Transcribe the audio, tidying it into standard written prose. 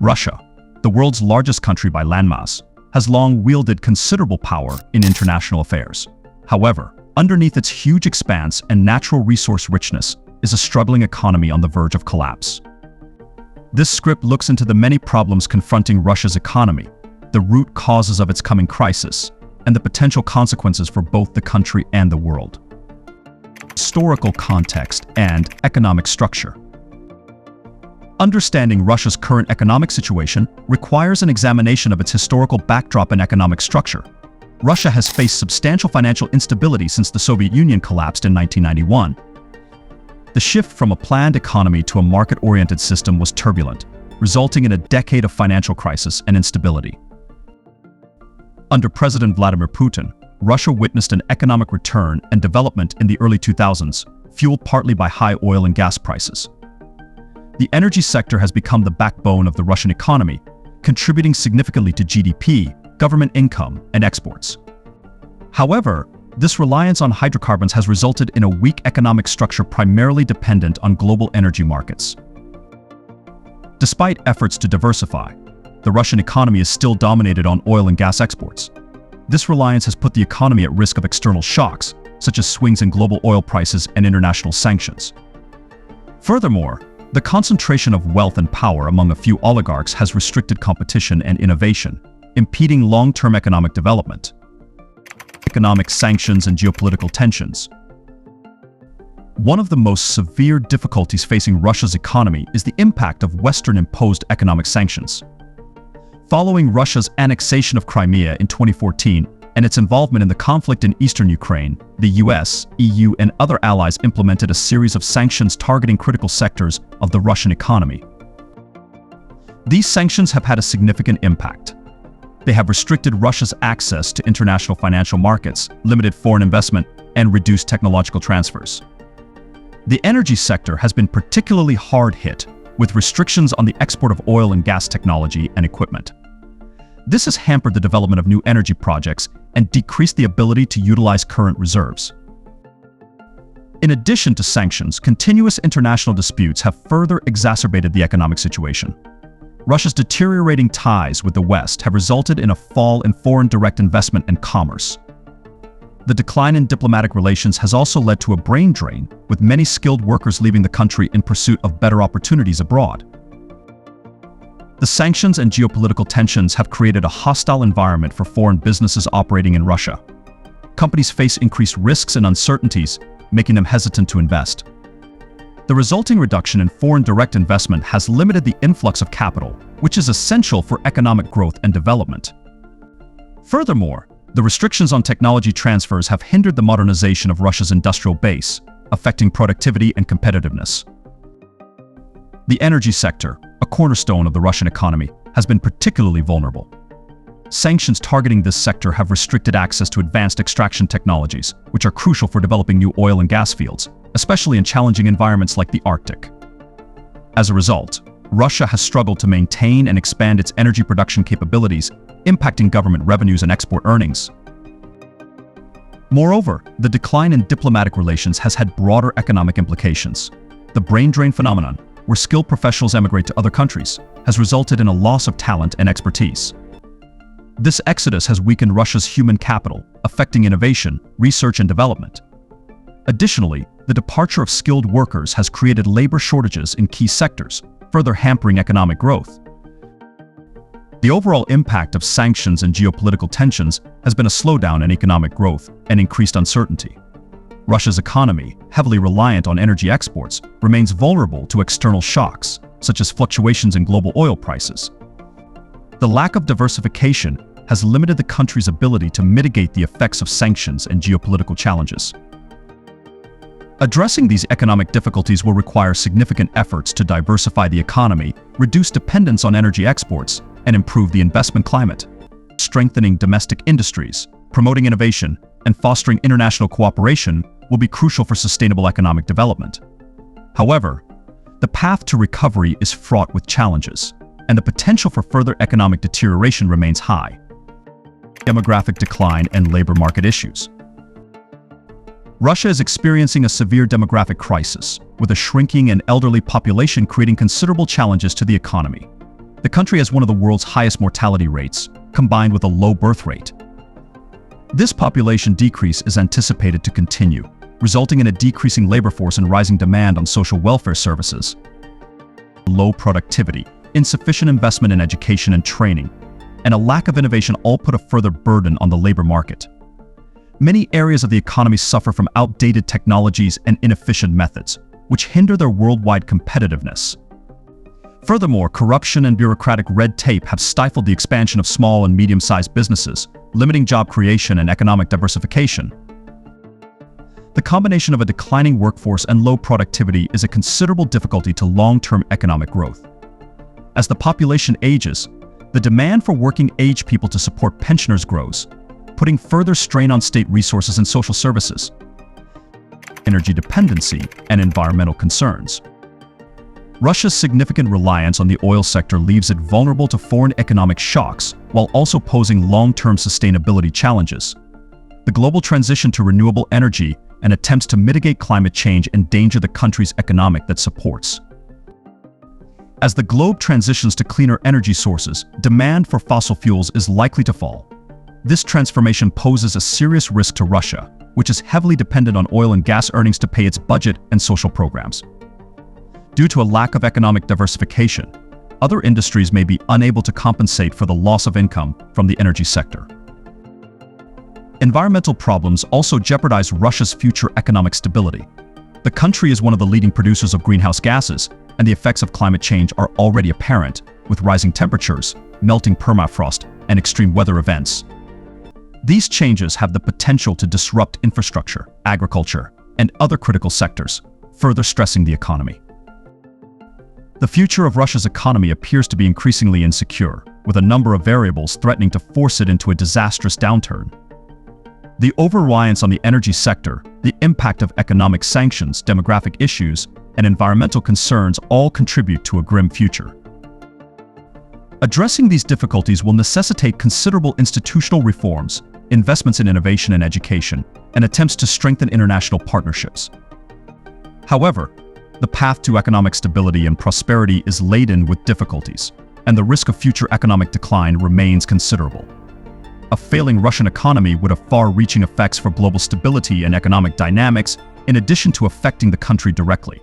Russia, the world's largest country by landmass, has long wielded considerable power in international affairs. However, underneath its huge expanse and natural resource richness is a struggling economy on the verge of collapse. This script looks into the many problems confronting Russia's economy, the root causes of its coming crisis, and the potential consequences for both the country and the world. Historical context and economic structure. Understanding Russia's current economic situation requires an examination of its historical backdrop and economic structure. Russia has faced substantial financial instability since the Soviet Union collapsed in 1991. The shift from a planned economy to a market-oriented system was turbulent, resulting in a decade of financial crisis and instability. Under President Vladimir Putin, Russia witnessed an economic return and development in the early 2000s, fueled partly by high oil and gas prices. The energy sector has become the backbone of the Russian economy, contributing significantly to GDP, government income, and exports. However, this reliance on hydrocarbons has resulted in a weak economic structure primarily dependent on global energy markets. Despite efforts to diversify, the Russian economy is still dominated on oil and gas exports. This reliance has put the economy at risk of external shocks, such as swings in global oil prices and international sanctions. Furthermore, the concentration of wealth and power among a few oligarchs has restricted competition and innovation, impeding long-term economic development. Economic sanctions and geopolitical tensions. One of the most severe difficulties facing Russia's economy is the impact of Western-imposed economic sanctions. Following Russia's annexation of Crimea in 2014 and its involvement in the conflict in eastern Ukraine, the US, EU, and other allies implemented a series of sanctions targeting critical sectors of the Russian economy. These sanctions have had a significant impact. They have restricted Russia's access to international financial markets, limited foreign investment, and reduced technological transfers. The energy sector has been particularly hard hit, with restrictions on the export of oil and gas technology and equipment. This has hampered the development of new energy projects and decreased the ability to utilize current reserves. In addition to sanctions, continuous international disputes have further exacerbated the economic situation. Russia's deteriorating ties with the West have resulted in a fall in foreign direct investment and commerce. The decline in diplomatic relations has also led to a brain drain, with many skilled workers leaving the country in pursuit of better opportunities abroad. The sanctions and geopolitical tensions have created a hostile environment for foreign businesses operating in Russia. Companies face increased risks and uncertainties, making them hesitant to invest. The resulting reduction in foreign direct investment has limited the influx of capital, which is essential for economic growth and development. Furthermore, the restrictions on technology transfers have hindered the modernization of Russia's industrial base, affecting productivity and competitiveness. The energy sector, a cornerstone of the Russian economy, has been particularly vulnerable. Sanctions targeting this sector have restricted access to advanced extraction technologies, which are crucial for developing new oil and gas fields, especially in challenging environments like the Arctic. As a result, Russia has struggled to maintain and expand its energy production capabilities, impacting government revenues and export earnings. Moreover, the decline in diplomatic relations has had broader economic implications. The brain drain phenomenon, where skilled professionals emigrate to other countries, has resulted in a loss of talent and expertise. This exodus has weakened Russia's human capital, affecting innovation, research, and development. Additionally, the departure of skilled workers has created labor shortages in key sectors, further hampering economic growth. The overall impact of sanctions and geopolitical tensions has been a slowdown in economic growth and increased uncertainty. Russia's economy, heavily reliant on energy exports, remains vulnerable to external shocks, such as fluctuations in global oil prices. The lack of diversification has limited the country's ability to mitigate the effects of sanctions and geopolitical challenges. Addressing these economic difficulties will require significant efforts to diversify the economy, reduce dependence on energy exports, and improve the investment climate. Strengthening domestic industries, promoting innovation, and fostering international cooperation will be crucial for sustainable economic development. However, the path to recovery is fraught with challenges, and the potential for further economic deterioration remains high. Demographic decline and labor market issues. Russia is experiencing a severe demographic crisis, with a shrinking and elderly population creating considerable challenges to the economy. The country has one of the world's highest mortality rates, combined with a low birth rate. This population decrease is anticipated to continue, resulting in a decreasing labor force and rising demand on social welfare services. Low productivity, insufficient investment in education and training, and a lack of innovation all put a further burden on the labor market. Many areas of the economy suffer from outdated technologies and inefficient methods, which hinder their worldwide competitiveness. Furthermore, corruption and bureaucratic red tape have stifled the expansion of small and medium-sized businesses, limiting job creation and economic diversification. The combination of a declining workforce and low productivity is a considerable difficulty to long-term economic growth. As the population ages, the demand for working-age people to support pensioners grows, putting further strain on state resources and social services. Energy dependency and environmental concerns. Russia's significant reliance on the oil sector leaves it vulnerable to foreign economic shocks while also posing long-term sustainability challenges. The global transition to renewable energy and attempts to mitigate climate change endanger the country's economic that supports. As the globe transitions to cleaner energy sources, demand for fossil fuels is likely to fall. This transformation poses a serious risk to Russia, which is heavily dependent on oil and gas earnings to pay its budget and social programs. Due to a lack of economic diversification, other industries may be unable to compensate for the loss of income from the energy sector. Environmental problems also jeopardize Russia's future economic stability. The country is one of the leading producers of greenhouse gases, and the effects of climate change are already apparent, with rising temperatures, melting permafrost, and extreme weather events. These changes have the potential to disrupt infrastructure, agriculture, and other critical sectors, further stressing the economy. The future of Russia's economy appears to be increasingly insecure, with a number of variables threatening to force it into a disastrous downturn. The over-reliance on the energy sector, the impact of economic sanctions, demographic issues, and environmental concerns all contribute to a grim future. Addressing these difficulties will necessitate considerable institutional reforms, investments in innovation and education, and attempts to strengthen international partnerships. However, the path to economic stability and prosperity is laden with difficulties, and the risk of future economic decline remains considerable. A failing Russian economy would have far-reaching effects for global stability and economic dynamics, in addition to affecting the country directly.